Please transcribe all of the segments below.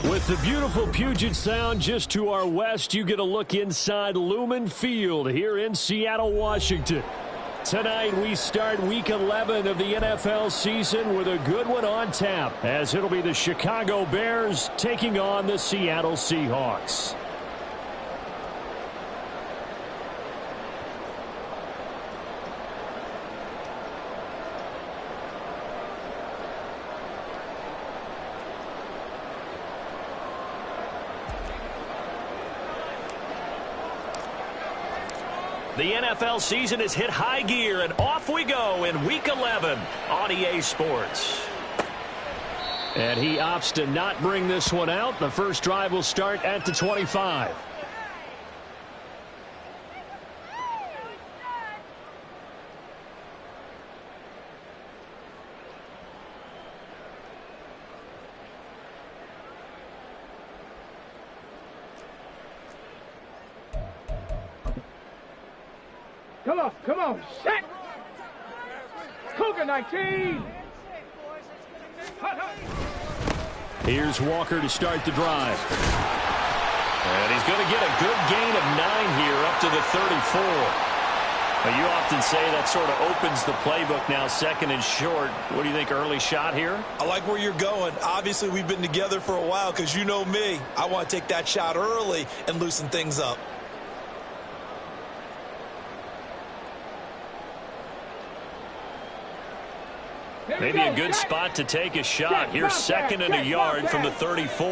With the beautiful Puget Sound just to our west, you get a look inside Lumen Field here in Seattle, Washington. Tonight we start Week 11 of the NFL season with a good one on tap, as it'll be the Chicago Bears taking on the Seattle Seahawks. The NFL season has hit high gear, and off we go in Week 11 on EA Sports. And he opts to not bring this one out. The first drive will start at the 25. Come on, set! Cougar 19! Here's Walker to start the drive. And he's going to get a good gain of 9 here up to the 34. Now, you often say that sort of opens the playbook now, second and short. What do you think, early shot here? I like where you're going. Obviously, we've been together for a while because you know me. I want to take that shot early and loosen things up. Maybe a good spot to take a shot. Here's second and a yard from the 34.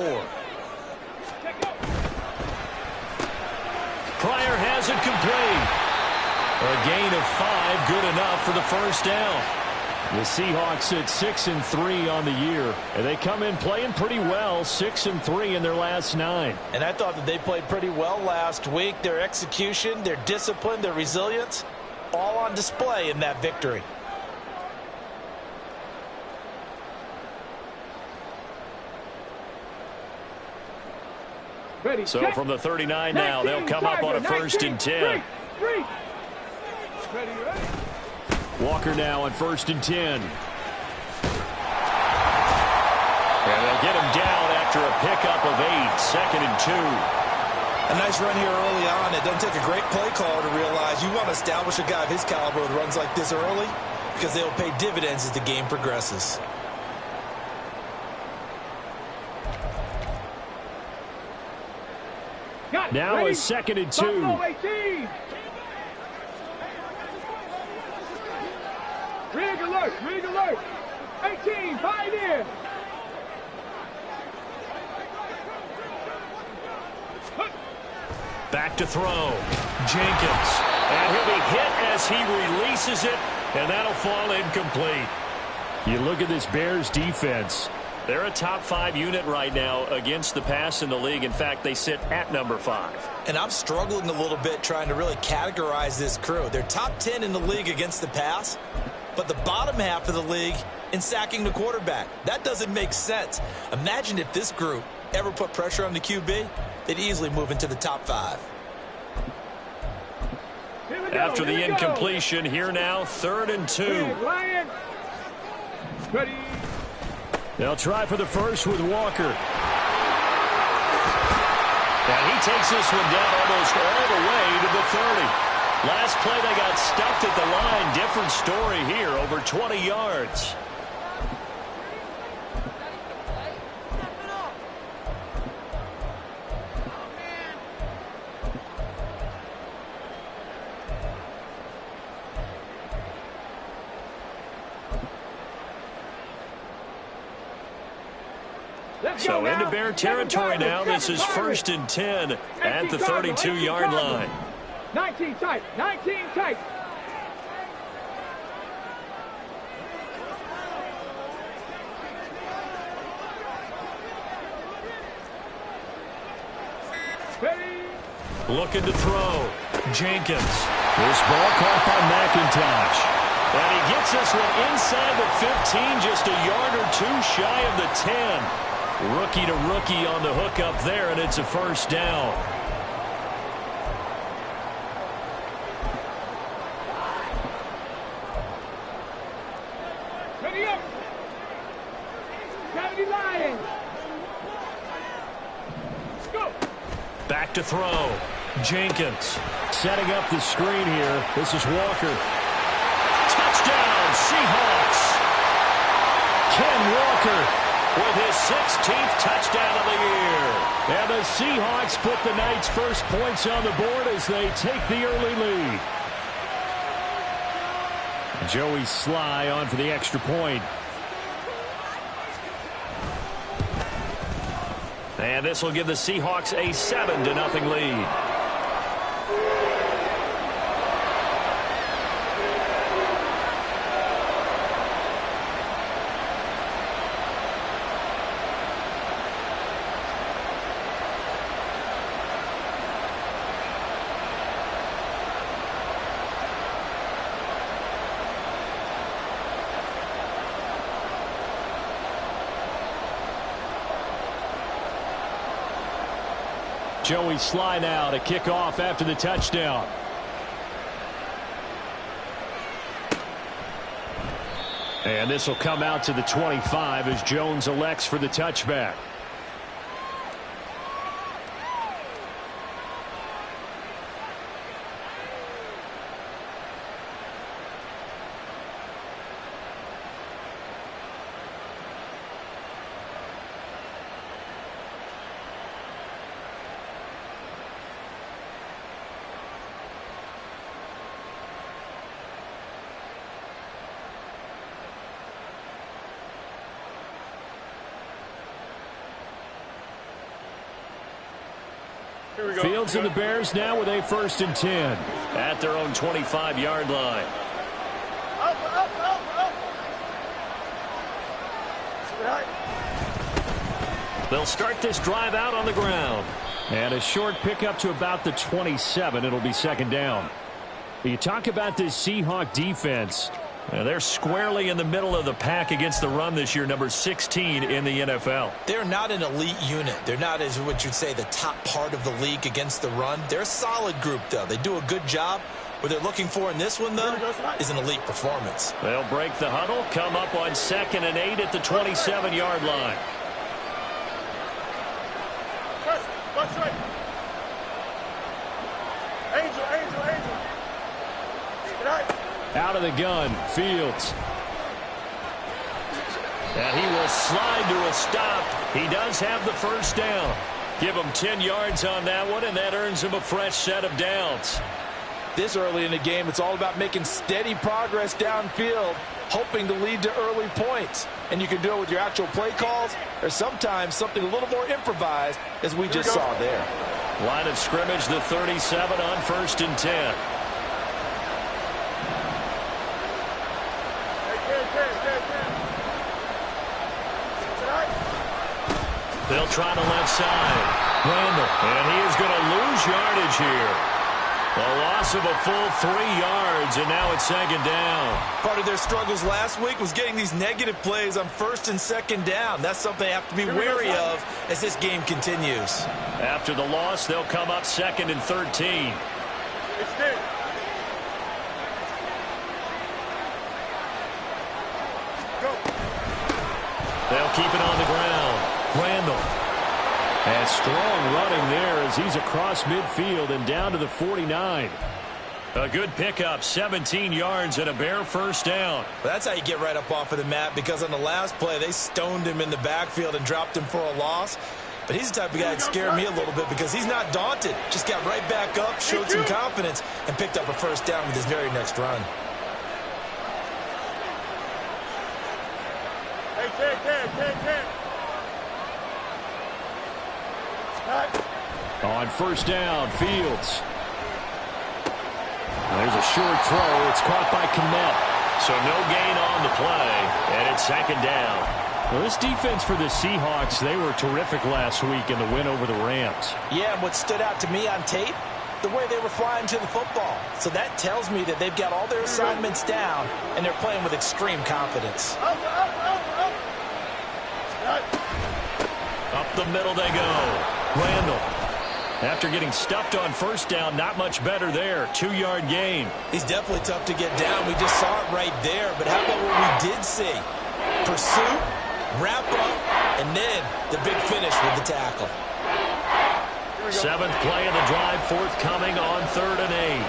Pryor has it complete. A gain of 5, good enough for the first down. The Seahawks at 6-3 on the year, and they come in playing pretty well, 6-3 in their last 9. And I thought that they played pretty well last week. Their execution, their discipline, their resilience, all on display in that victory. So from the 39 now, they'll come up on a 1st and 10. Walker now on 1st and 10. And they'll get him down after a pickup of 8, 2nd and 2. A nice run here early on. It doesn't take a great play caller to realize you want to establish a guy of his caliber with runs like this early because they will pay dividends as the game progresses. Now a 2nd and 2. Rig alert, rig alert. 18, fight in. Back to throw. Jenkins. And he'll be hit as he releases it, and that'll fall incomplete. You look at this Bears defense. They're a top 5 unit right now against the pass in the league. In fact, they sit at number 5. And I'm struggling a little bit trying to really categorize this crew. They're top 10 in the league against the pass, but the bottom half of the league in sacking the quarterback. That doesn't make sense. Imagine if this group ever put pressure on the QB, they'd easily move into the top 5. After the incompletion, here now, 3rd and 2. Ready. They'll try for the first with Walker. And he takes this one down almost all the way to the 30. Last play, they got stuffed at the line. Different story here, over 20 yards. So into Bear territory now. This is 1st and 10 at the 32-yard line. 19 tight. 19 tight. Looking to throw. Jenkins. This ball caught by McIntosh. And he gets this one inside the 15, just a yard or two shy of the 10. Rookie to rookie on the hook up there, and it's a first down. Ready up. Gravity Lions. Go. Back to throw. Jenkins setting up the screen here. This is Walker. Touchdown, Seahawks. Ken Walker with his 16th touchdown of the year. And the Seahawks put the night's first points on the board as they take the early lead. Joey Sly on for the extra point. And this will give the Seahawks a 7-0 lead. Joey Sly now to kick off after the touchdown. And this will come out to the 25 as Jones elects for the touchback. Fields and the Bears now with a 1st and 10 at their own 25-yard line. They'll start this drive out on the ground. And a short pickup to about the 27. It'll be 2nd down. You talk about this Seahawk defense. They're squarely in the middle of the pack against the run this year, number 16 in the NFL. They're not an elite unit. They're not, as what you'd say, the top part of the league against the run. They're a solid group, though. They do a good job. What they're looking for in this one, though, is an elite performance. They'll break the huddle, come up on 2nd and 8 at the 27-yard line. Out of the gun, Fields. And he will slide to a stop. He does have the first down. Give him 10 yards on that one, and that earns him a fresh set of downs. This early in the game, it's all about making steady progress downfield, hoping to lead to early points. And you can do it with your actual play calls, or sometimes something a little more improvised, as we just saw there. Line of scrimmage, the 37 on 1st and 10. They'll try the left side. Randall. And he is going to lose yardage here. A loss of a full 3 yards, and now it's 2nd down. Part of their struggles last week was getting these negative plays on 1st and 2nd down. That's something they have to be wary of as this game continues. After the loss, they'll come up 2nd and 13. They'll keep it on the ground. Randall. And strong running there as he's across midfield and down to the 49. A good pickup, 17 yards and a Bear first down. That's how you get right up off of the mat, because on the last play, they stoned him in the backfield and dropped him for a loss. But he's the type of guy that scared me a little bit because he's not daunted. Just got right back up, showed some confidence, and picked up a first down with his very next run. On first down, Fields. There's a short throw. It's caught by Kmet. So no gain on the play, and it's second down. Well, this defense for the Seahawks, they were terrific last week in the win over the Rams. Yeah, and what stood out to me on tape, the way they were flying to the football. So that tells me that they've got all their assignments down, and they're playing with extreme confidence. Up the middle they go. Randall. After getting stuffed on first down, not much better there. 2-yard gain. He's definitely tough to get down. We just saw it right there. But how about what we did see? Pursuit, wrap up, and then the big finish with the tackle. 7th play of the drive forthcoming on 3rd and 8.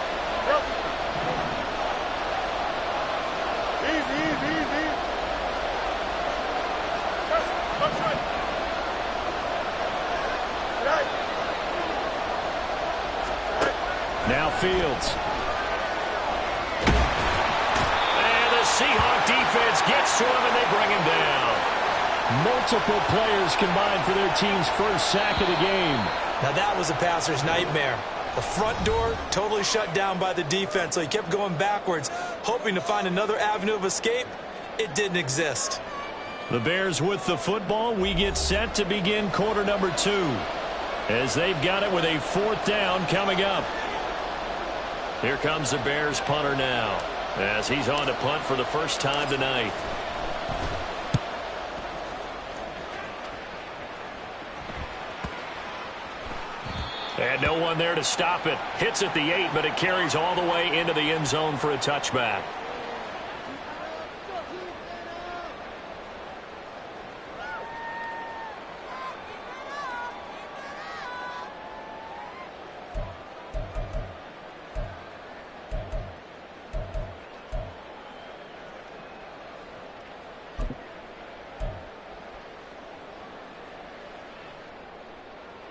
Now Fields. And the Seahawk defense gets to him and they bring him down. Multiple players combined for their team's first sack of the game. Now that was a passer's nightmare. The front door totally shut down by the defense, so he kept going backwards, hoping to find another avenue of escape. It didn't exist. The Bears with the football. We get set to begin quarter number 2 as they've got it with a 4th down coming up. Here comes the Bears punter now as he's on to punt for the first time tonight. And no one there to stop it. Hits at the 8, but it carries all the way into the end zone for a touchback.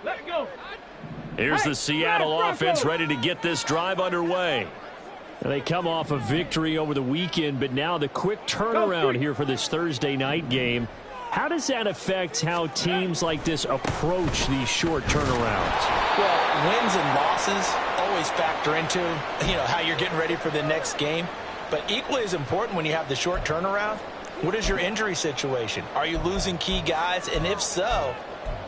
Let go. Here's the Seattle offense ready to get this drive underway. They come off a victory over the weekend, but now the quick turnaround here for this Thursday night game. How does that affect how teams like this approach these short turnarounds? Well, wins and losses always factor into, how you're getting ready for the next game. But equally as important when you have the short turnaround, what is your injury situation? Are you losing key guys? And if so,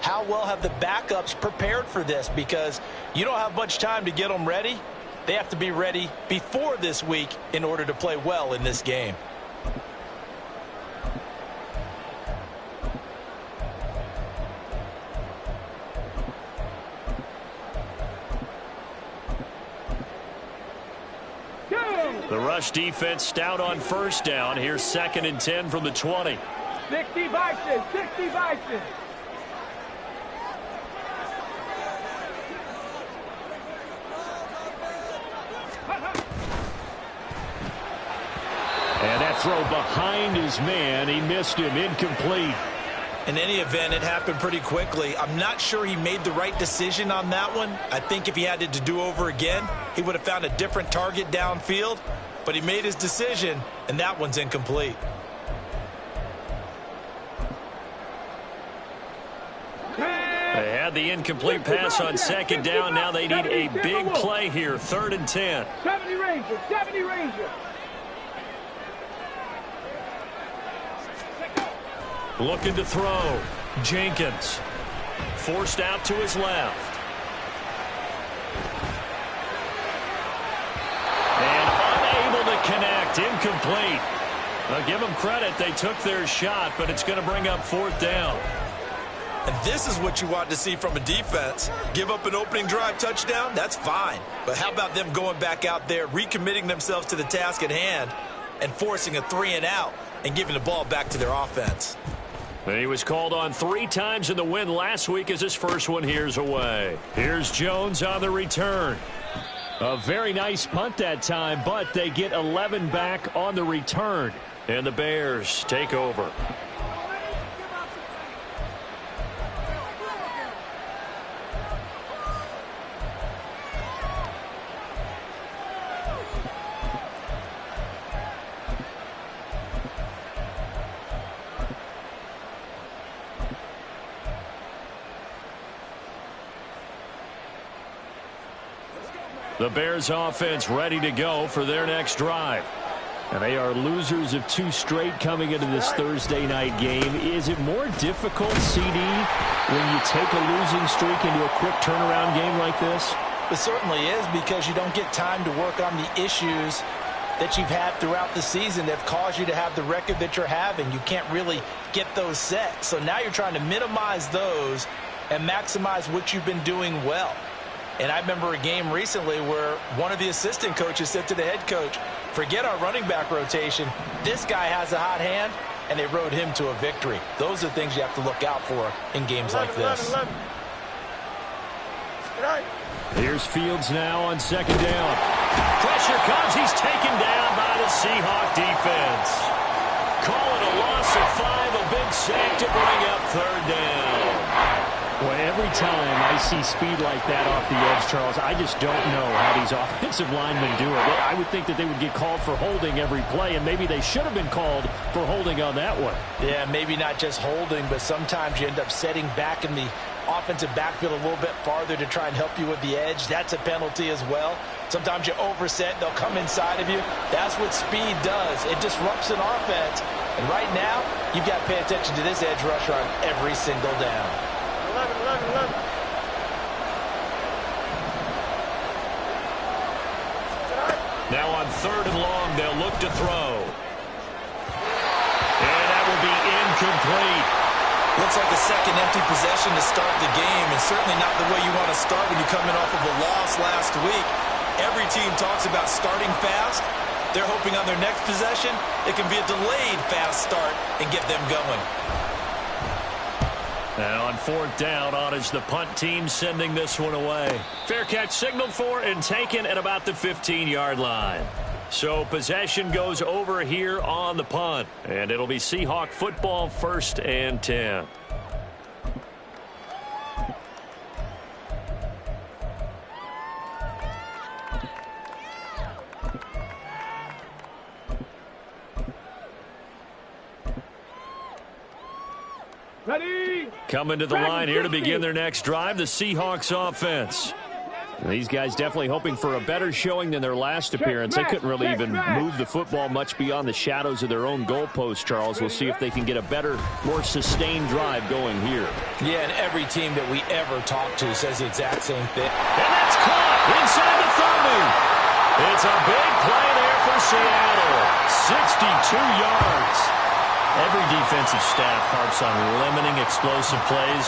how well have the backups prepared for this? Because you don't have much time to get them ready. They have to be ready before this week in order to play well in this game. The rush defense stout on first down. Here's 2nd and 10 from the 20. 60 Bison, 60 Bison. And that throw behind his man. He missed him. Incomplete. In any event, it happened pretty quickly. I'm not sure he made the right decision on that one. I think if he had it to do over again, he would have found a different target downfield. But he made his decision, and that one's incomplete. They had the incomplete pass on 2nd down. Now they need a big play here. 3rd and 10. 70 Rangers, 70 Rangers. Looking to throw. Jenkins. Forced out to his left. And unable to connect. Incomplete. I'll give them credit. They took their shot, but it's going to bring up 4th down. And this is what you want to see from a defense. Give up an opening drive touchdown, that's fine. But how about them going back out there, recommitting themselves to the task at hand, and forcing a 3-and-out and giving the ball back to their offense? And he was called on 3 times in the win last week as his first one here's away. Here's Jones on the return. A very nice punt that time, but they get 11 back on the return. And the Bears take over. The Bears offense ready to go for their next drive. And they are losers of 2 straight coming into this Thursday night game. Is it more difficult, CD, when you take a losing streak into a quick turnaround game like this? It certainly is, because you don't get time to work on the issues that you've had throughout the season that have caused you to have the record that you're having. You can't really get those set. So now you're trying to minimize those and maximize what you've been doing well. And I remember a game recently where one of the assistant coaches said to the head coach, forget our running back rotation. This guy has a hot hand, and they rode him to a victory. Those are things you have to look out for in games like this. Here's Fields now on second down. Pressure comes. He's taken down by the Seahawks defense. Call it a loss of 5, a big sack to bring up third down. Well, every time I see speed like that off the edge, Charles, I just don't know how these offensive linemen do it. I would think that they would get called for holding every play, and maybe they should have been called for holding on that one. Yeah, maybe not just holding, but sometimes you end up setting back in the offensive backfield a little bit farther to try and help you with the edge. That's a penalty as well. Sometimes you overset, they'll come inside of you. That's what speed does. It disrupts an offense. And right now, you've got to pay attention to this edge rusher on every single down. 11. Now on third and long, they'll look to throw. And that will be incomplete. Looks like a second empty possession to start the game, and certainly not the way you want to start when you're coming off of a loss last week. Every team talks about starting fast. They're hoping on their next possession it can be a delayed fast start and get them going. Now on fourth down, on is the punt team sending this one away. Fair catch signaled for and taken at about the 15-yard line. So possession goes over here on the punt, and it'll be Seahawk football, 1st and 10. Ready? Coming to the line here to begin their next drive, the Seahawks offense. These guys definitely hoping for a better showing than their last appearance. They couldn't really even move the football much beyond the shadows of their own goalpost, Charles. We'll see if they can get a better, more sustained drive going here. Yeah, and every team that we ever talk to says the exact same thing. And that's caught inside the 30. It's a big play there for Seattle. 62 yards. Every defensive staff harps on limiting explosive plays.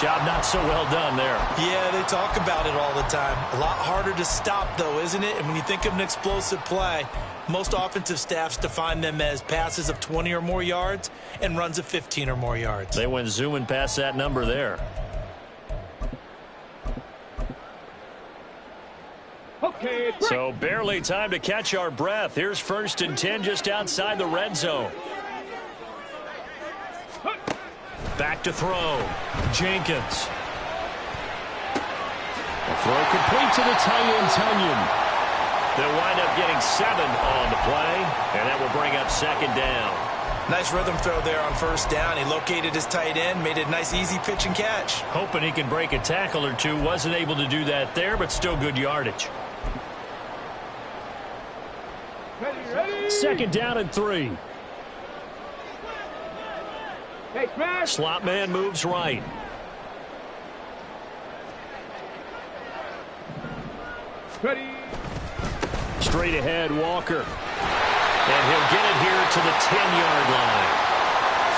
Job not so well done there. Yeah, they talk about it all the time. A lot harder to stop, though, isn't it? And when you think of an explosive play, most offensive staffs define them as passes of 20 or more yards and runs of 15 or more yards. They went zooming past that number there. Okay, so barely time to catch our breath. Here's 1st and 10 just outside the red zone. Back to throw. Jenkins. A throw complete to the tight end, Tunyon. They'll wind up getting 7 on the play, and that will bring up 2nd down. Nice rhythm throw there on 1st down. He located his tight end, made a nice easy pitch and catch. Hoping he can break a tackle or two. Wasn't able to do that there, but still good yardage. ready. 2nd down and 3. Hey, smash. Slot man moves right. Ready. Straight ahead, Walker. And he'll get it here to the 10-yard line.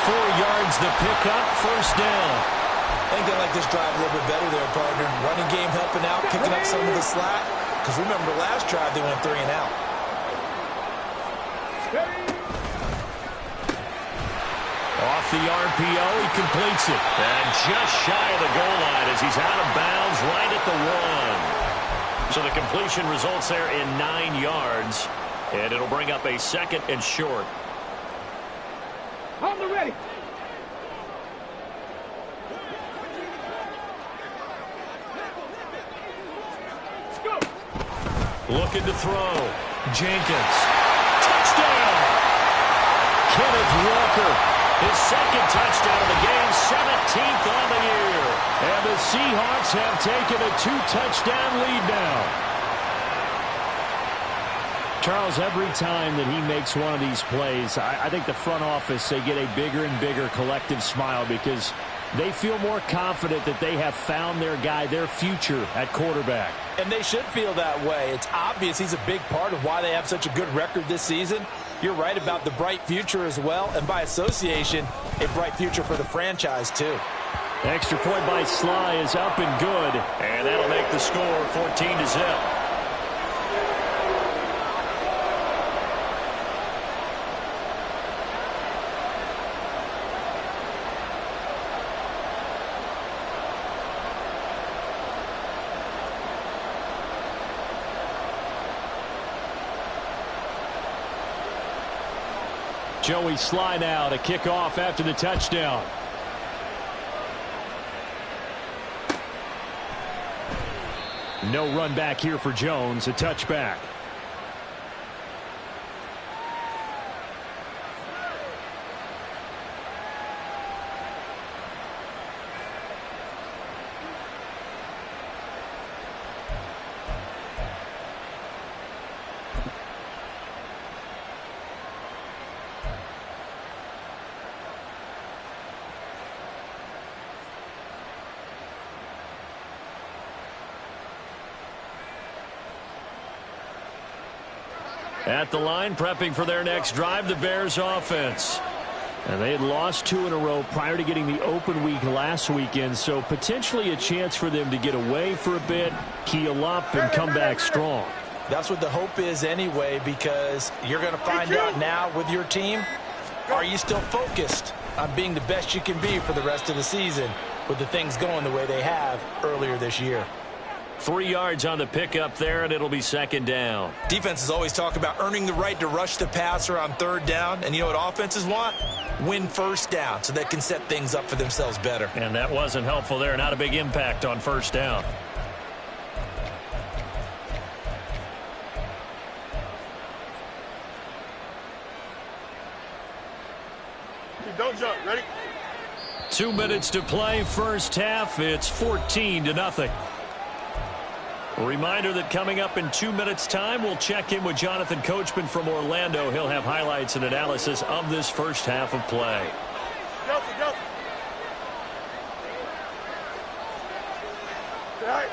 4 yards the pickup, 1st down. I think they like this drive a little bit better there, partner. Running game helping out, picking up some of the slack. Because remember, last drive they went 3 and out. Off With the RPO, he completes it. And just shy of the goal line as he's out of bounds right at the 1. So the completion results there in 9 yards. And it'll bring up a 2nd and short. On the ready. Let's go. Looking to throw. Jenkins. Touchdown! Kenneth Walker. His 2nd touchdown of the game, 17th on the year. And the Seahawks have taken a 2-touchdown lead now. Charles, every time that he makes one of these plays, I think the front office, they get a bigger and bigger collective smile because they feel more confident that they have found their guy, their future at quarterback. And they should feel that way. It's obvious he's a big part of why they have such a good record this season. You're right about the bright future as well, and by association, a bright future for the franchise too. Extra point by Sly is up and good, and that'll make the score 14-0. Joey Sly now to kick off after the touchdown. No run back here for Jones, a touchback. At the line, prepping for their next drive, the Bears offense. And they had lost 2 in a row prior to getting the open week last weekend, so potentially a chance for them to get away for a bit, heal up, and come back strong. That's what the hope is anyway, because you're going to find out now with your team, are you still focused on being the best you can be for the rest of the season with the things going the way they have earlier this year? 3 yards on the pickup there, and it'll be 2nd down. Defenses always talk about earning the right to rush the passer on 3rd down. And you know what offenses want? Win 1st down so they can set things up for themselves better. And that wasn't helpful there. Not a big impact on 1st down. Don't jump. Ready? 2 minutes to play, first half. It's 14-0. A reminder that coming up in 2 minutes' time, we'll check in with Jonathan Coachman from Orlando. He'll have highlights and analysis of this first half of play. Go, go. Right.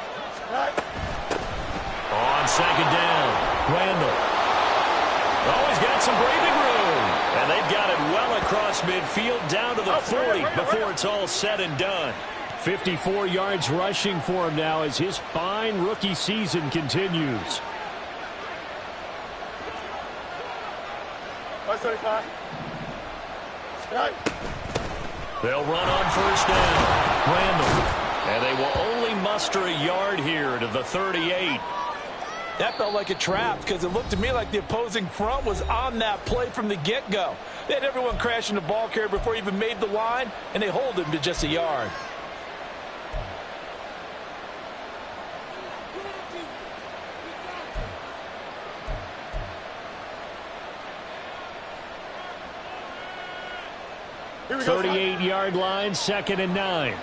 On 2nd down, Randall. Oh, he's got some breathing room. And they've got it well across midfield down to the 40 before it's all said and done. 54 yards rushing for him now as his fine rookie season continues. 175. They'll run on 1st down. Randall. And they will only muster a yard here to the 38. That felt like a trap because it looked to me like the opposing front was on that play from the get-go. They had everyone crashing the ball carrier before he even made the line, and they hold him to just a yard. Here we go. 38-yard line, 2nd and 9.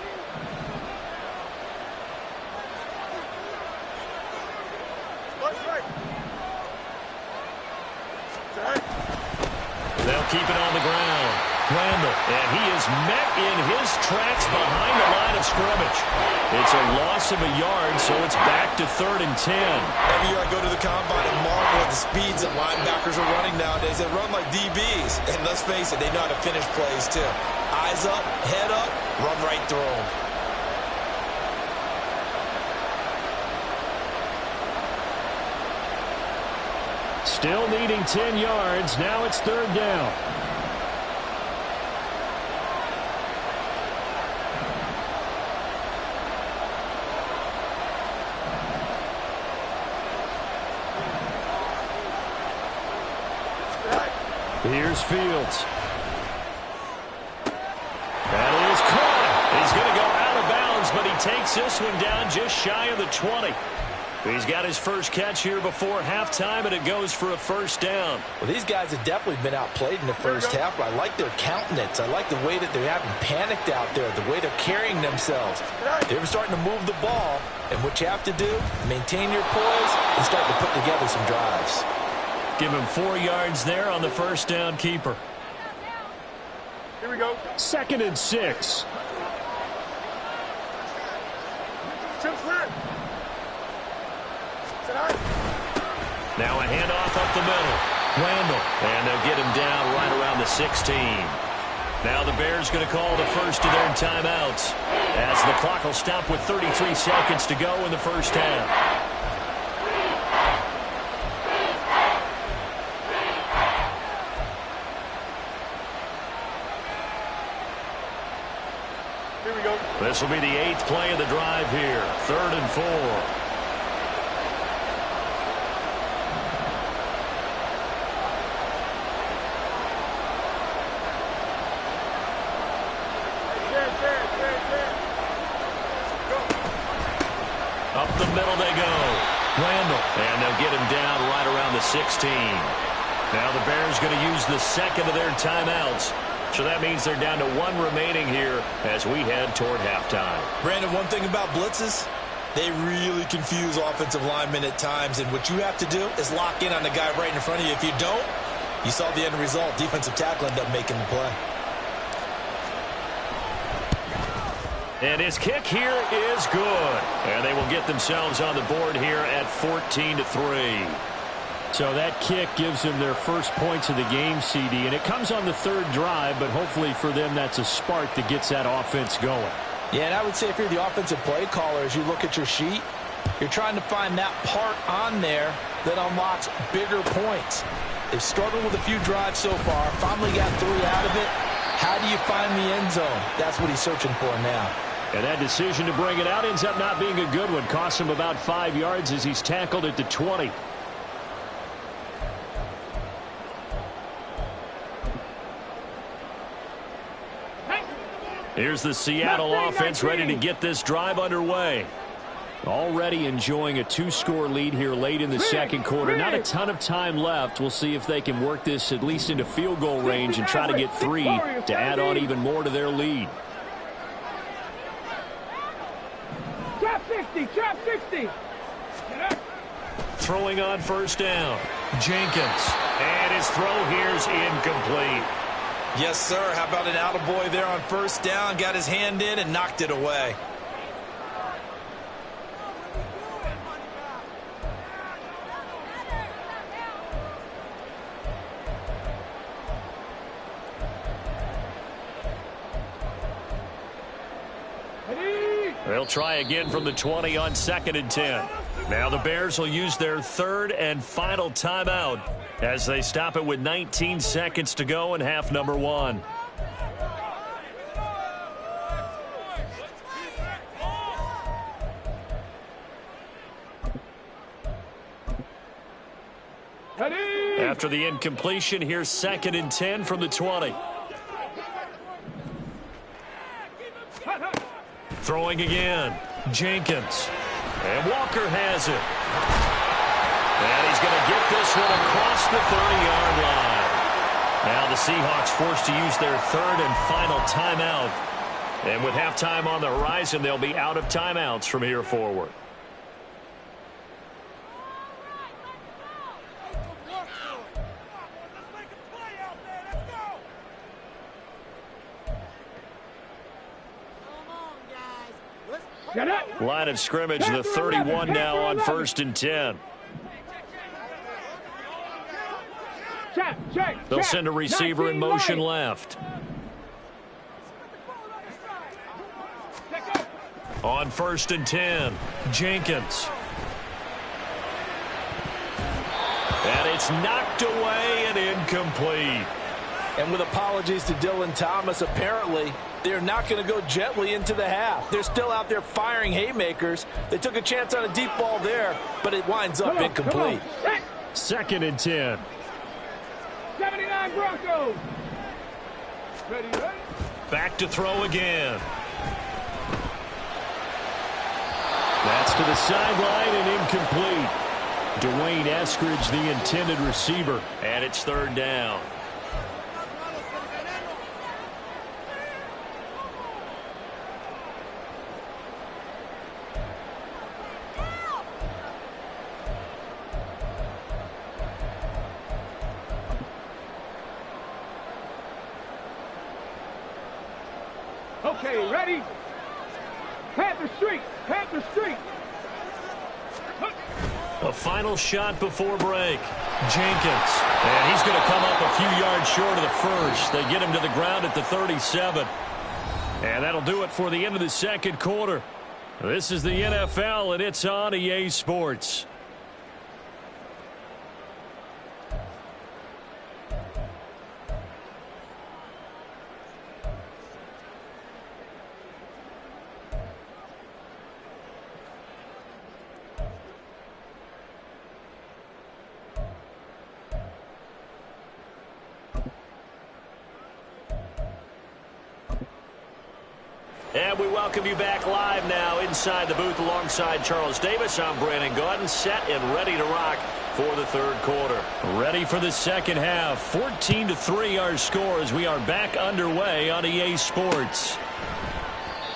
They'll keep it on the ground. Randall, and he is met in his tracks behind the line of scrimmage. It's a loss of a yard, so it's back to 3rd and 10. Every year I go to the combine and marvel at the speeds that linebackers are running nowadays. They run like DBs. And let's face it, they know how to finish plays too. Eyes up, head up, run right through them. Still needing 10 yards. Now it's 3rd down. Here's Fields. That is caught. He's going to go out of bounds, but he takes this one down just shy of the 20. He's got his first catch here before halftime, and it goes for a first down. Well, these guys have definitely been outplayed in the first half, but I like their countenance. I like the way that they haven't panicked out there, the way they're carrying themselves. They're starting to move the ball, and what you have to do, maintain your poise and start to put together some drives. Give him 4 yards there on the first down keeper. Here we go. 2nd and 6. Now a handoff up the middle. Randall. And they'll get him down right around the 16. Now the Bears going to call the first of their timeouts as the clock will stop with 33 seconds to go in the first half. Here we go. This will be the 8th play of the drive here. 3rd and 4. Up the middle they go. Randall. And they'll get him down right around the 16. Now the Bears going to use the 2nd of their timeouts. So that means they're down to 1 remaining here as we head toward halftime. Brandon, one thing about blitzes, they really confuse offensive linemen at times. And what you have to do is lock in on the guy right in front of you. If you don't, you saw the end result. Defensive tackle ended up making the play. And his kick here is good. And they will get themselves on the board here at 14-3. So that kick gives them their first points of the game, CD. And it comes on the 3rd drive, but hopefully for them that's a spark that gets that offense going. Yeah, and I would say if you're the offensive play caller, as you look at your sheet, you're trying to find that part on there that unlocks bigger points. They've struggled with a few drives so far, finally got 3 out of it. How do you find the end zone? That's what he's searching for now. And that decision to bring it out ends up not being a good one. Costs him about 5 yards as he's tackled at the 20. Here's the Seattle offense ready to get this drive underway. Already enjoying a 2-score lead here late in the second quarter. Not a ton of time left. We'll see if they can work this at least into field goal range and try to get 3 to add on even more to their lead. Trap 60, trap 60. Throwing on first down. Jenkins. And his throw here's incomplete. Yes, sir. How about an attaboy there on first down? Got his hand in and knocked it away. They'll try again from the 20 on 2nd and 10. Now the Bears will use their 3rd and final timeout as they stop it with 19 seconds to go in half number 1. After the incompletion, here's 2nd and 10 from the 20. Throwing again. Jenkins. And Walker has it. And he's going to get this one across the 30-yard line. Now the Seahawks forced to use their 3rd and final timeout. And with halftime on the horizon, they'll be out of timeouts from here forward. Line of scrimmage, the 31 now on 1st and 10. They'll send a receiver in motion left. On 1st and 10, Jenkins. And it's knocked away and incomplete. And with apologies to Dylan Thomas, apparently they're not going to go gently into the half. They're still out there firing haymakers. They took a chance on a deep ball there, but it winds up incomplete. 2nd and 10. 79. Line Broncos. Ready, ready. Back to throw again. That's to the sideline and incomplete. Dwayne Eskridge, the intended receiver, and it's third down. Okay, ready? Panther Street, Panther Street. A final shot before break. Jenkins. And he's going to come up a few yards short of the first. They get him to the ground at the 37. And that'll do it for the end of the second quarter. This is the NFL, and it's on EA Sports. And we welcome you back live now inside the booth alongside Charles Davis. I'm Brandon Gaudin, set and ready to rock for the third quarter. Ready for the second half. 14-3 our score as we are back underway on EA Sports.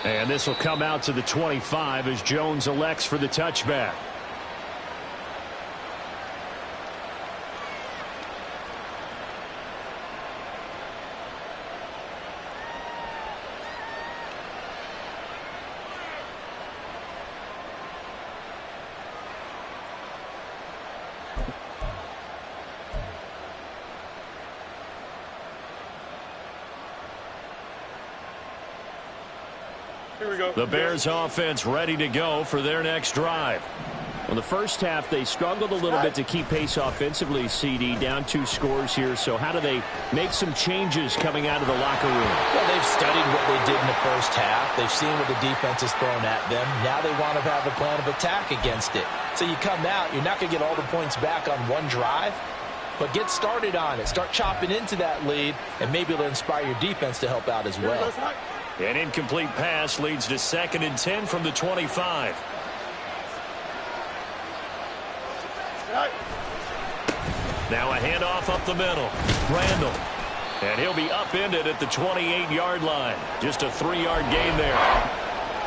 And this will come out to the 25 as Jones elects for the touchback. The Bears offense ready to go for their next drive. Well, the first half, they struggled a little bit to keep pace offensively, CD, down 2 scores here. So how do they make some changes coming out of the locker room? Well, they've studied what they did in the first half. They've seen what the defense has thrown at them. Now they want to have a plan of attack against it. So you come out, you're not going to get all the points back on one drive, but get started on it. Start chopping into that lead, and maybe it'll inspire your defense to help out as well. An incomplete pass leads to 2nd and 10 from the 25. Now a handoff up the middle. Randall. And he'll be upended at the 28-yard line. Just a 3-yard gain there.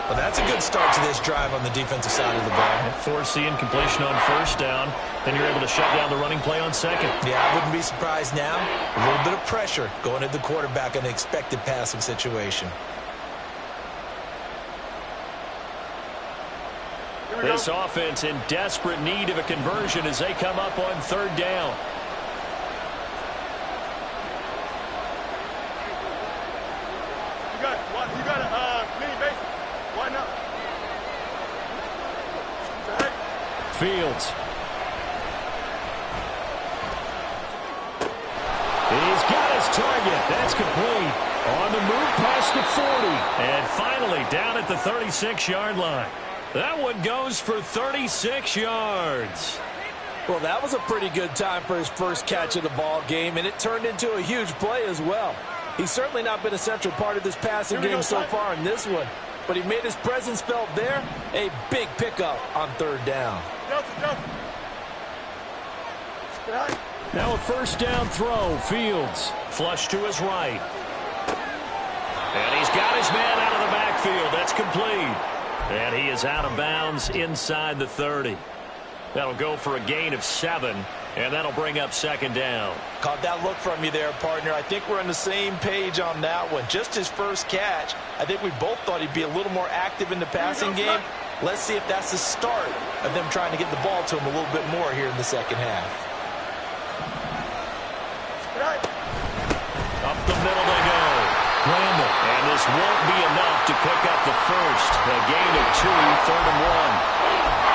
Well, that's a good start to this drive on the defensive side of the ball. Force the incompletion on first down. Then you're able to shut down the running play on second. Yeah, I wouldn't be surprised now. A little bit of pressure going at the quarterback in an expected passing situation. This offense in desperate need of a conversion as they come up on third down. You got a mini base. Why not? Fields. He's got his target. That's complete. On the move past the 40. And finally down at the 36-yard line. That one goes for 36 yards. Well, that was a pretty good time for his first catch of the ball game, and it turned into a huge play as well. He's certainly not been a central part of this passing game so far in this one, but he made his presence felt there. A big pickup on third down. Now a first down throw. Fields. Flush to his right. And he's got his man out of the backfield. That's complete. And he is out of bounds inside the 30. That'll go for a gain of 7, and that'll bring up second down. Caught that look from you there, partner. I think we're on the same page on that one. Just his first catch, I think we both thought he'd be a little more active in the passing game. Let's see if that's the start of them trying to get the ball to him a little bit more here in the second half. Up the middle they go. Randall. And this won't be enough to pick up the first. A gain of 2, 3rd and 1.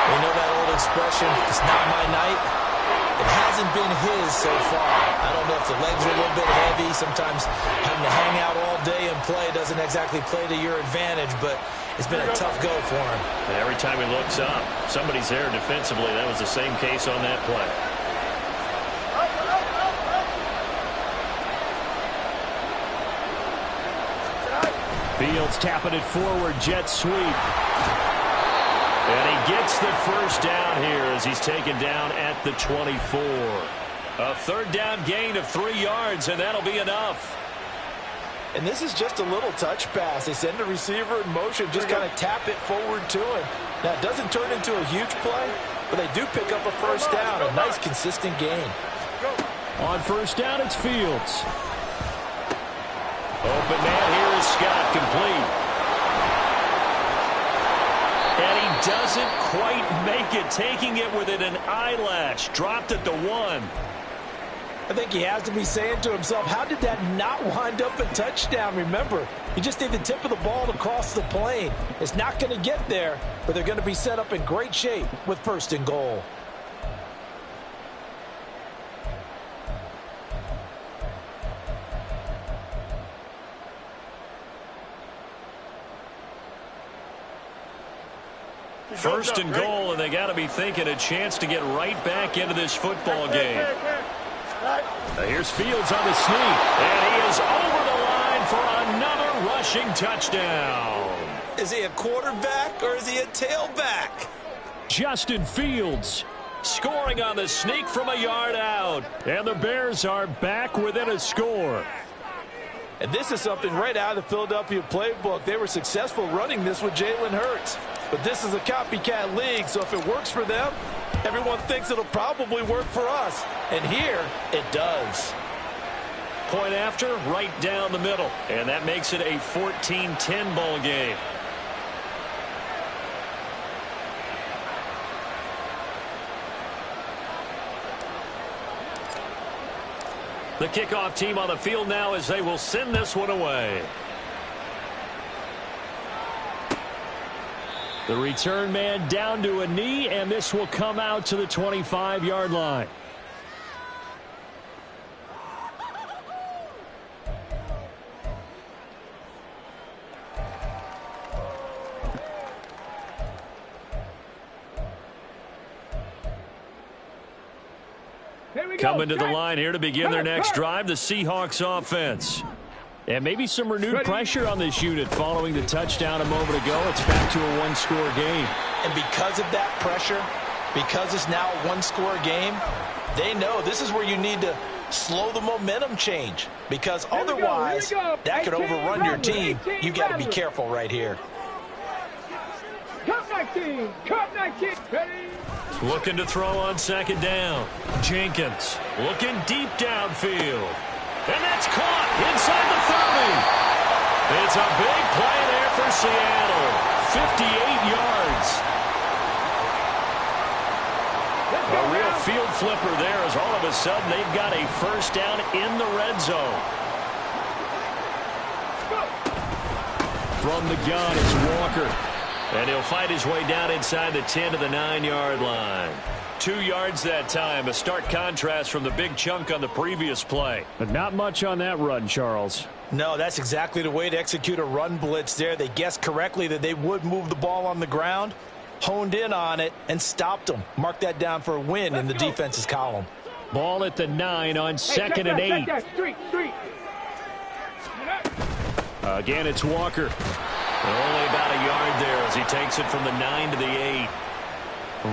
You know that old expression, it's not my night. It hasn't been his so far. I don't know if the legs are a little bit heavy. Sometimes having to hang out all day and play doesn't exactly play to your advantage, but it's been a tough go for him. And every time he looks up, somebody's there defensively. That was the same case on that play. Fields tapping it forward, jet sweep. And he gets the first down here as he's taken down at the 24. A third down gain of 3 yards, and that'll be enough. And this is just a little touch pass. They send the receiver in motion, just kind of tap it forward to him. Now, it doesn't turn into a huge play, but they do pick up a first down, a nice, consistent gain. On first down, it's Fields. Open man here is Scott, complete. And he doesn't quite make it, taking it within an eyelash. Dropped at the 1. I think he has to be saying to himself, how did that not wind up a touchdown? Remember, you just need the tip of the ball to cross the plane. It's not going to get there, but they're going to be set up in great shape with first and goal. First and goal, and they got to be thinking a chance to get right back into this football game. Here's Fields on the sneak, and he is over the line for another rushing touchdown. Is he a quarterback or is he a tailback? Justin Fields scoring on the sneak from a yard out, and the Bears are back within a score. And this is something right out of the Philadelphia playbook. They were successful running this with Jalen Hurts. But this is a copycat league, so if it works for them, everyone thinks it'll probably work for us. And here, it does. Point after, right down the middle. And that makes it a 14-10 ball game. The kickoff team on the field now as they will send this one away. The return man down to a knee, and this will come out to the 25-yard line. Coming to the line here to begin their next drive, the Seahawks offense. And maybe some renewed pressure on this unit following the touchdown a moment ago. It's back to a one-score game. And because of that pressure, because it's now a one-score game, they know this is where you need to slow the momentum change. Because otherwise, that could overrun your team. You've got to be careful right here. Cup 19, Cup 19, ready. Looking to throw on second down. Jenkins looking deep downfield. And that's caught inside the 30. It's a big play there for Seattle. 58 yards. A real field flipper there as all of a sudden they've got a first down in the red zone. From the gun, it's Walker. And he'll fight his way down inside the 10 to the 9-yard line. 2 yards that time, a stark contrast from the big chunk on the previous play. But not much on that run, Charles. No, that's exactly the way to execute a run blitz there. They guessed correctly that they would move the ball on the ground, honed in on it, and stopped them. Mark that down for a win in the defense's column. Ball at the 9 on second and 8. Again, it's Walker. Only about a yard there as he takes it from the 9 to the 8.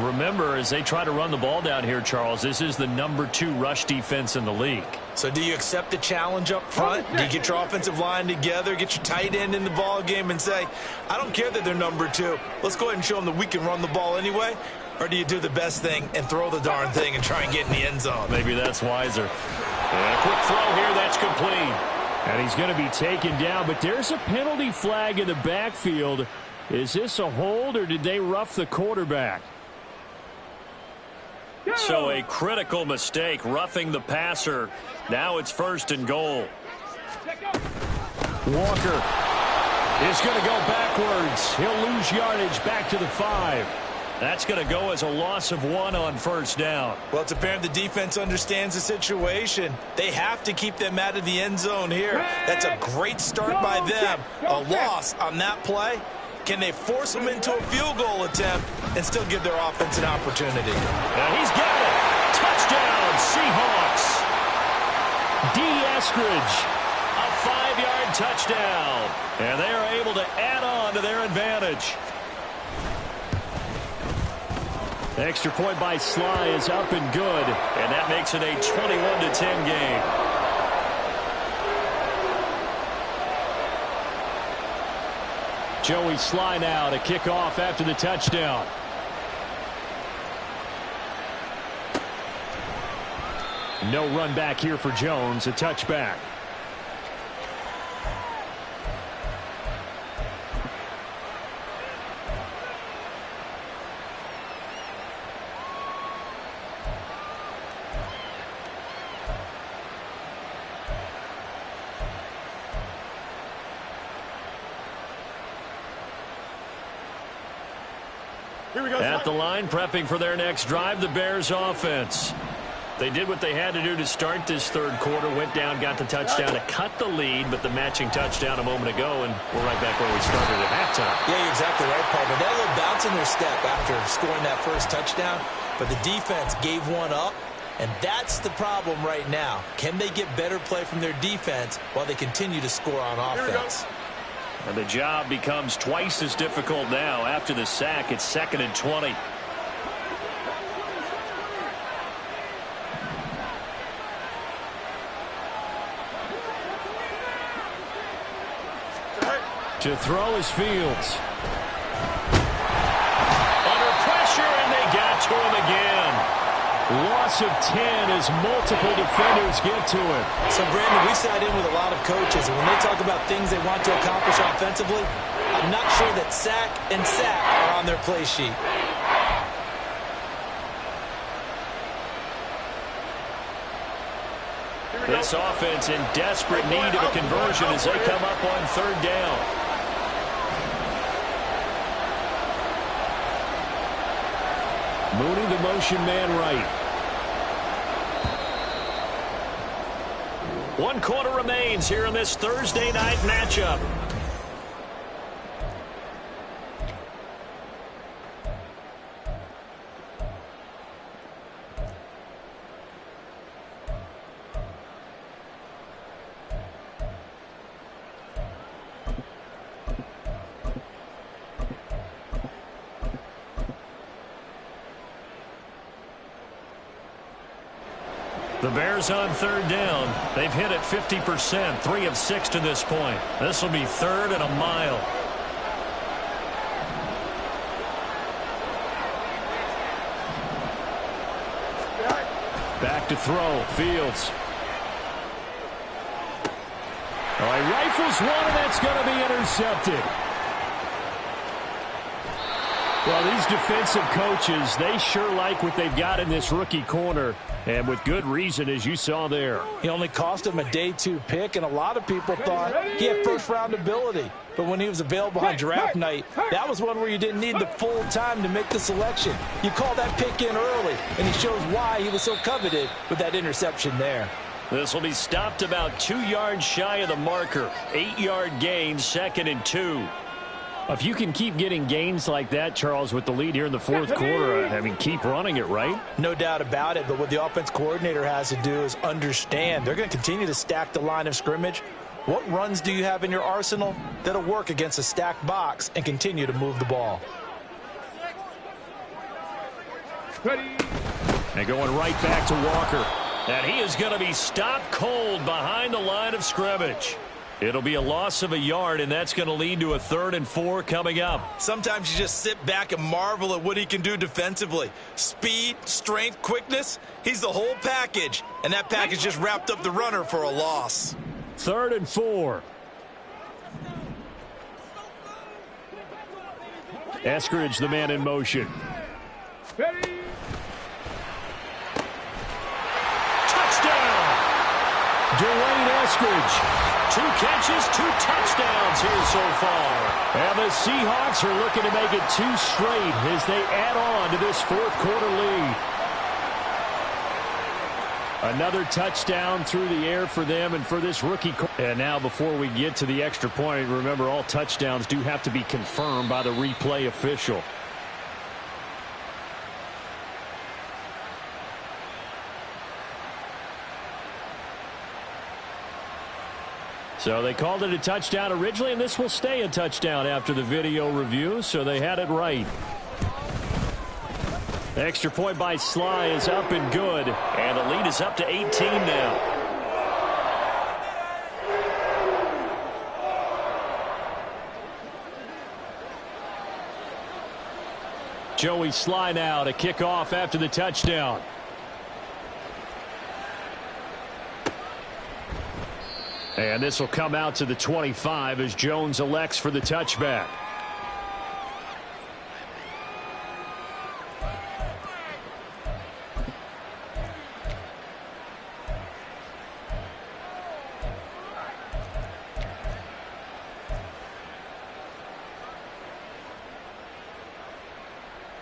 Remember, as they try to run the ball down here, Charles, this is the number 2 rush defense in the league. So do you accept the challenge up front? Do you get your offensive line together, get your tight end in the ball game and say, I don't care that they're number 2. Let's go ahead and show them that we can run the ball anyway? Or do you do the best thing and throw the darn thing and try and get in the end zone? Maybe that's wiser. And a quick throw here, that's complete. And he's going to be taken down, but there's a penalty flag in the backfield. Is this a hold or did they rough the quarterback? So a critical mistake, roughing the passer. Now it's first and goal. Walker is going to go backwards. He'll lose yardage back to the 5. That's going to go as a loss of 1 on first down. Well, it's apparent the defense understands the situation. They have to keep them out of the end zone here. That's a great start by them. A loss on that play. Can they force them into a field goal attempt and still give their offense an opportunity? And he's got it. Touchdown, Seahawks. D. Eskridge. A 5-yard touchdown. And they are able to add on to their advantage. Extra point by Sly is up and good. And that makes it a 21-10 game. Joey Sly now to kick off after the touchdown. No run back here for Jones, a touchback. At the line, prepping for their next drive, the Bears offense. They did what they had to do to start this third quarter, went down, got the touchdown to cut the lead, but the matching touchdown a moment ago, and we're right back where we started at halftime. Yeah, you're exactly right, partner. They had a little bounce in their step after scoring that first touchdown, but the defense gave one up, and that's the problem right now. Can they get better play from their defense while they continue to score on offense? And the job becomes twice as difficult now. After the sack, it's 2nd and 20. To throw is Fields. Under pressure, and they got to him again. Loss of 10 as multiple defenders get to him. So, Brandon, we sat in with a lot of coaches, and when they talk about things they want to accomplish offensively, I'm not sure that sack and sack are on their play sheet. This offense in desperate need of a conversion as they come up on 3rd down. Mooney, the motion man right. 1 quarter remains here in this Thursday night matchup. The Bears on 3rd down. They've hit it 50%, 3 of 6 to this point. This will be 3rd and a mile. Back to throw, Fields. All right, rifles one, and that's going to be intercepted. Well, these defensive coaches, they sure like what they've got in this rookie corner, and with good reason, as you saw there. He only cost him a day 2 pick, and a lot of people thought he had first-round ability. But when he was available on draft night, that was one where you didn't need the full time to make the selection. You call that pick in early, and he shows why he was so coveted with that interception there. This will be stopped about 2 yards shy of the marker. 8-yard gain, 2nd and 2. If you can keep getting gains like that, Charles, with the lead here in the 4th quarter, I mean, keep running it, right? No doubt about it, but what the offense coordinator has to do is understand they're going to continue to stack the line of scrimmage. What runs do you have in your arsenal that'll work against a stacked box and continue to move the ball? And going right back to Walker. And he is going to be stopped cold behind the line of scrimmage. It'll be a loss of a yard, and that's going to lead to a 3rd and 4 coming up. Sometimes you just sit back and marvel at what he can do defensively. Speed, strength, quickness, he's the whole package. And that package just wrapped up the runner for a loss. 3rd and 4. Eskridge, the man in motion. Touchdown! Dwayne Eskridge. 2 catches, 2 touchdowns here so far. And the Seahawks are looking to make it 2 straight as they add on to this 4th quarter lead. Another touchdown through the air for them and for this rookie. And now before we get to the extra point, remember all touchdowns do have to be confirmed by the replay official. So they called it a touchdown originally, and this will stay a touchdown after the video review, so they had it right. Extra point by Sly is up and good, and the lead is up to 18 now. Joey Sly now to kick off after the touchdown. And this will come out to the 25 as Jones elects for the touchback.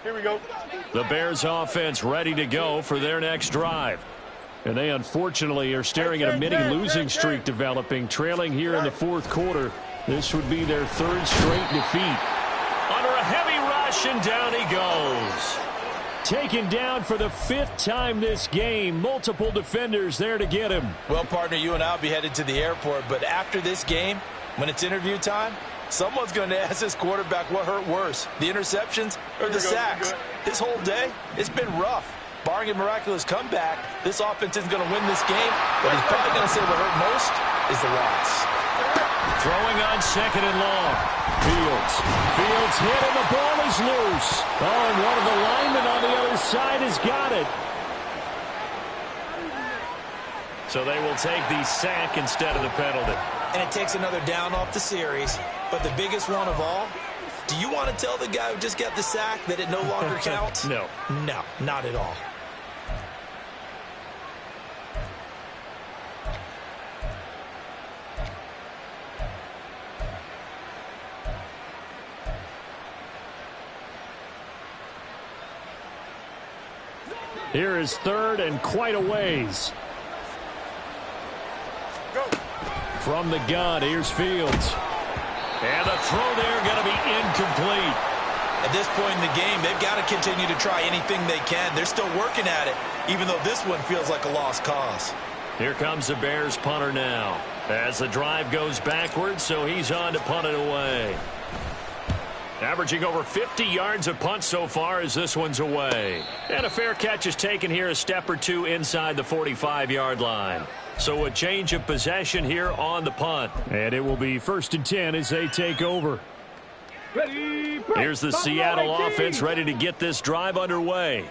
Here we go. The Bears offense ready to go for their next drive. And they unfortunately are staring at a mini losing streak developing, trailing here in the fourth quarter. This would be their third straight defeat. Under a heavy rush, and down he goes. Taken down for the fifth time this game. Multiple defenders there to get him. Well, partner, you and I will be headed to the airport, but after this game, when it's interview time, someone's going to ask this quarterback what hurt worse, the interceptions or the sacks. His whole day, it's been rough. Barring a miraculous comeback, this offense isn't going to win this game, but he's probably going to say what hurt most is the loss. Throwing on second and long. Fields hit, and the ball is loose. Oh, and one of the linemen on the other side has got it. So they will take the sack instead of the penalty. And it takes another down off the series. But the biggest one of all, do you want to tell the guy who just got the sack that it no longer counts? No. No, not at all. Here is third and quite a ways. Go. From the gun, here's Fields. And the throw there going to be incomplete. At this point in the game, they've got to continue to try anything they can. They're still working at it, even though this one feels like a lost cause. Here comes the Bears punter now. As the drive goes backwards, so he's on to punt it away. Averaging over 50 yards a punt so far as this one's away. And a fair catch is taken here a step or two inside the 45-yard line. So a change of possession here on the punt. And it will be 1st and 10 as they take over. Ready, Here's the Seattle offense ready to get this drive underway.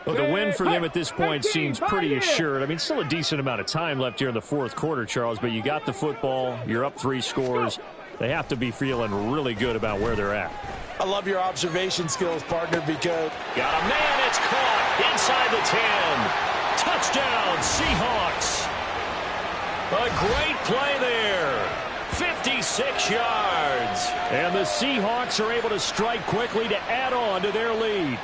Well, the win for them at this point seems pretty assured. I mean, still a decent amount of time left here in the fourth quarter, Charles, but you got the football. You're up 3 scores. They have to be feeling really good about where they're at. I love your observation skills, partner, because... Got a man, it's caught inside the 10. Touchdown, Seahawks. A great play there. 56 yards. And the Seahawks are able to strike quickly to add on to their lead.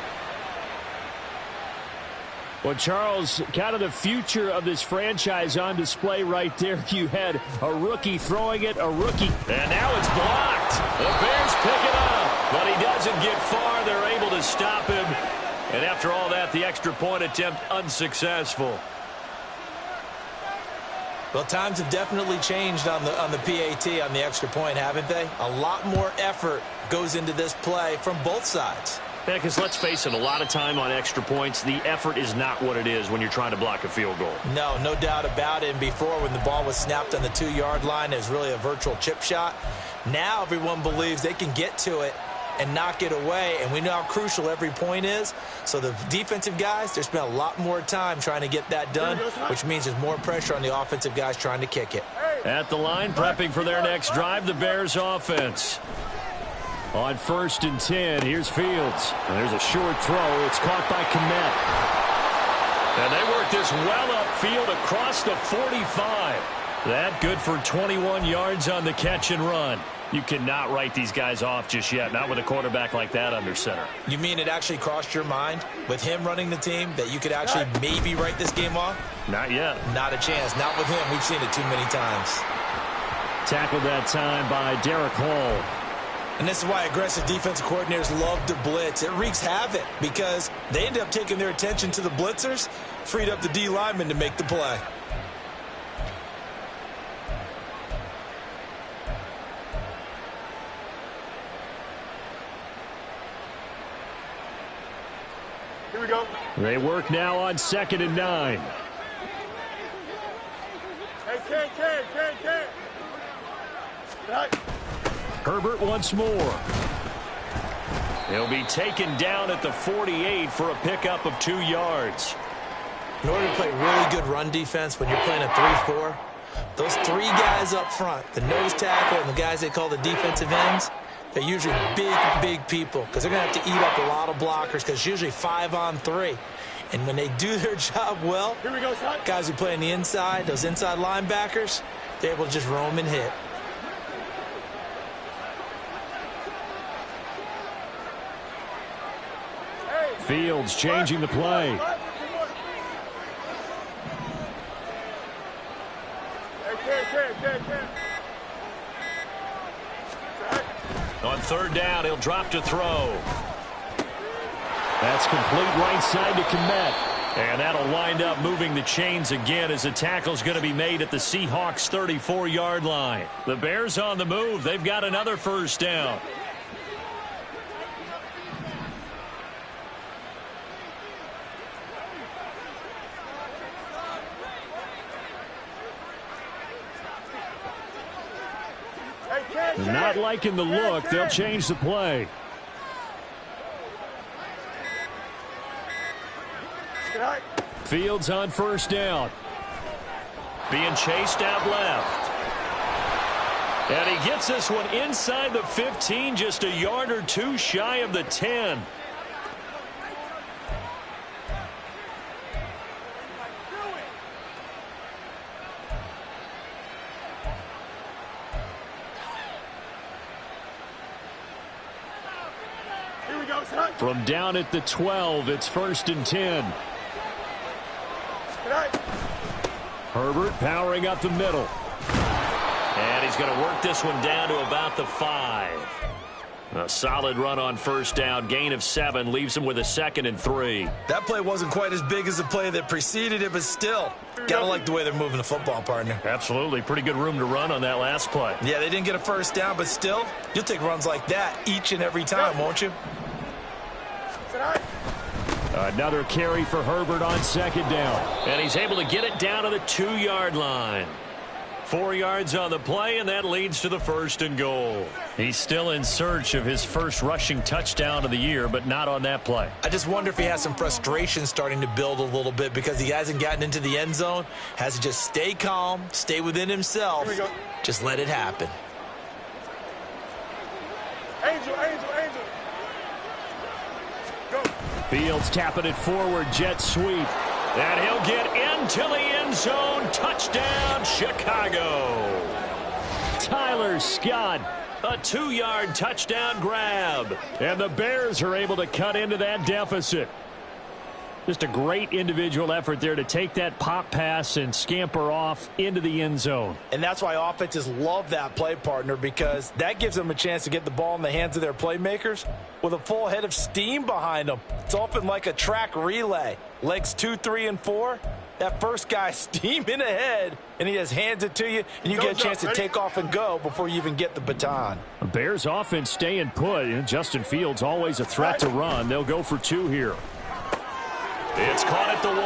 Well, Charles, kind of the future of this franchise on display right there. You had a rookie throwing it, a rookie. And now it's blocked. The Bears pick it up, but he doesn't get far. They're able to stop him. And after all that, the extra point attempt unsuccessful. Well, times have definitely changed on the PAT, on the extra point, haven't they? A lot more effort goes into this play from both sides. Yeah, because let's face it, a lot of time on extra points, the effort is not what it is when you're trying to block a field goal. No doubt about it. And before, when the ball was snapped on the 2-yard line, it was really a virtual chip shot. Now everyone believes they can get to it and knock it away, and we know how crucial every point is. So the defensive guys, they spent a lot more time trying to get that done, which means there's more pressure on the offensive guys trying to kick it. At the line, prepping for their next drive, the Bears offense. On 1st and 10, here's Fields. And there's a short throw. It's caught by Kmet. And they work this well upfield across the 45. That good for 21 yards on the catch and run. You cannot write these guys off just yet, not with a quarterback like that under center. You mean it actually crossed your mind with him running the team that you could actually maybe write this game off? Not yet. Not a chance. Not with him. We've seen it too many times. Tackled that time by Derek Hall. And this is why aggressive defensive coordinators love to blitz. It wreaks havoc because they end up taking their attention to the blitzers, freed up the D lineman to make the play. we go. They work now on 2nd and 9. Hey, Ken. Right. Herbert once more. He'll be taken down at the 48 for a pickup of 2 yards. In order to play really good run defense when you're playing a 3-4, those 3 guys up front, the nose tackle and the guys they call the defensive ends, they're usually big people because they're going to have to eat up a lot of blockers because it's usually 5 on 3. And when they do their job well, Here we go, son. guys who play on the inside, those inside linebackers, they're able to just roam and hit. Fields changing the play. On 3rd down, he'll drop to throw. That's complete right side to Kmet. And that'll wind up moving the chains again as the tackle's going to be made at the Seahawks 34-yard line. The Bears on the move. They've got another 1st down. Not liking the look. They'll change the play. Fields on 1st down. Being chased out left. And he gets this one inside the 15, just a yard or 2 shy of the 10. From down at the 12, it's 1st and 10. Herbert powering up the middle. And he's going to work this one down to about the 5. A solid run on 1st down. Gain of 7 leaves him with a 2nd and 3. That play wasn't quite as big as the play that preceded it, but still, gotta like the way they're moving the football, partner. Absolutely. Pretty good room to run on that last play. Yeah, they didn't get a 1st down, but still, you'll take runs like that each and every time, won't you? Another carry for Herbert on 2nd down. And he's able to get it down to the 2-yard line. 4 yards on the play, and that leads to the 1st and goal. He's still in search of his first rushing touchdown of the year, but not on that play. I just wonder if he has some frustration starting to build a little bit because he hasn't gotten into the end zone. Has to just stay calm, stay within himself. Just let it happen. Angel. Go. Fields tapping it forward, jet sweep. And he'll get into the end zone. Touchdown, Chicago. Tyler Scott, a 2-yard touchdown grab. And the Bears are able to cut into that deficit. Just a great individual effort there to take that pop pass and scamper off into the end zone. And that's why offenses love that play, partner, because that gives them a chance to get the ball in the hands of their playmakers with a full head of steam behind them. It's often like a track relay. Legs 2, 3, and 4. That first guy steaming ahead, and he just hands it to you, and you get a chance to take off and go before you even get the baton. The Bears offense staying put. And Justin Fields always a threat to run. They'll go for 2 here. It's caught at the 1,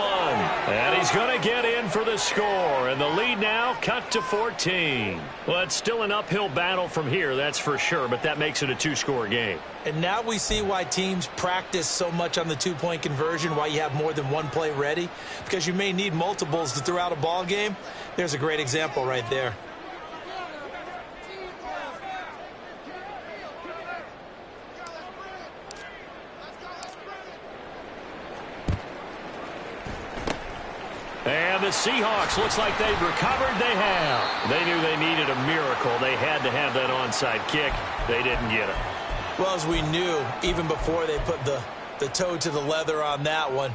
and he's going to get in for the score, and the lead now cut to 14. Well, it's still an uphill battle from here, that's for sure, but that makes it a 2-score game. And now we see why teams practice so much on the 2-point conversion, why you have more than one play ready, because you may need multiples to throw out a ball game. There's a great example right there. And the Seahawks, looks like they've recovered. They have. They knew they needed a miracle. They had to have that onside kick. They didn't get it. Well, as we knew, even before they put the toe to the leather on that one,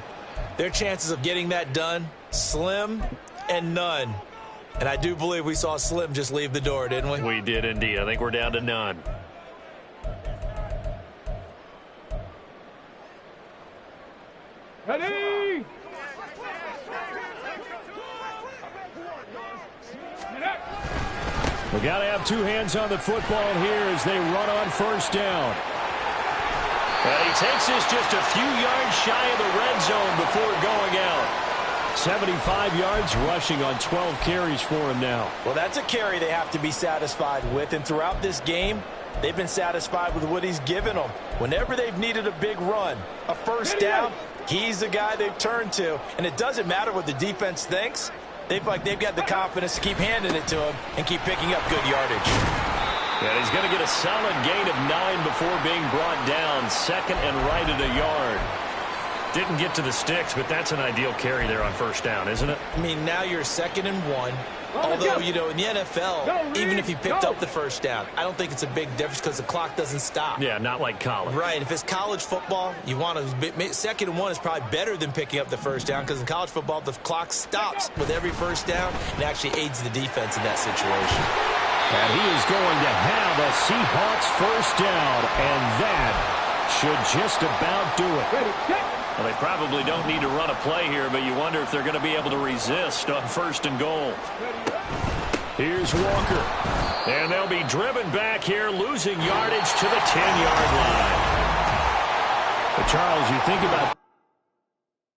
their chances of getting that done, slim and none. And I do believe we saw Slim just leave the door, didn't we? We did indeed. I think we're down to none. Ready? We got to have 2 hands on the football here as they run on 1st down. And he takes this just a few yards shy of the red zone before going out. 75 yards rushing on 12 carries for him now. Well, that's a carry they have to be satisfied with. And throughout this game, they've been satisfied with what he's given them. Whenever they've needed a big run, a first down, he's the guy they've turned to. And it doesn't matter what the defense thinks. They've got the confidence to keep handing it to him and keep picking up good yardage. And he's going to get a solid gain of 9 before being brought down. Second and right at a yard. Didn't get to the sticks, but that's an ideal carry there on first down, isn't it? I mean, now you're 2nd and 1. Although, you know, in the NFL, even if you picked up the first down, I don't think it's a big difference because the clock doesn't stop. Yeah, not like college. Right. If it's college football, you want to 2nd and 1 is probably better than picking up the first down because in college football, the clock stops with every first down and actually aids the defense in that situation. And he is going to have a Seahawks first down, and that should just about do it. Ready, set. Well, they probably don't need to run a play here, but you wonder if they're going to be able to resist on 1st and goal. Here's Walker. And they'll be driven back here, losing yardage to the 10-yard line. But Charles, you think about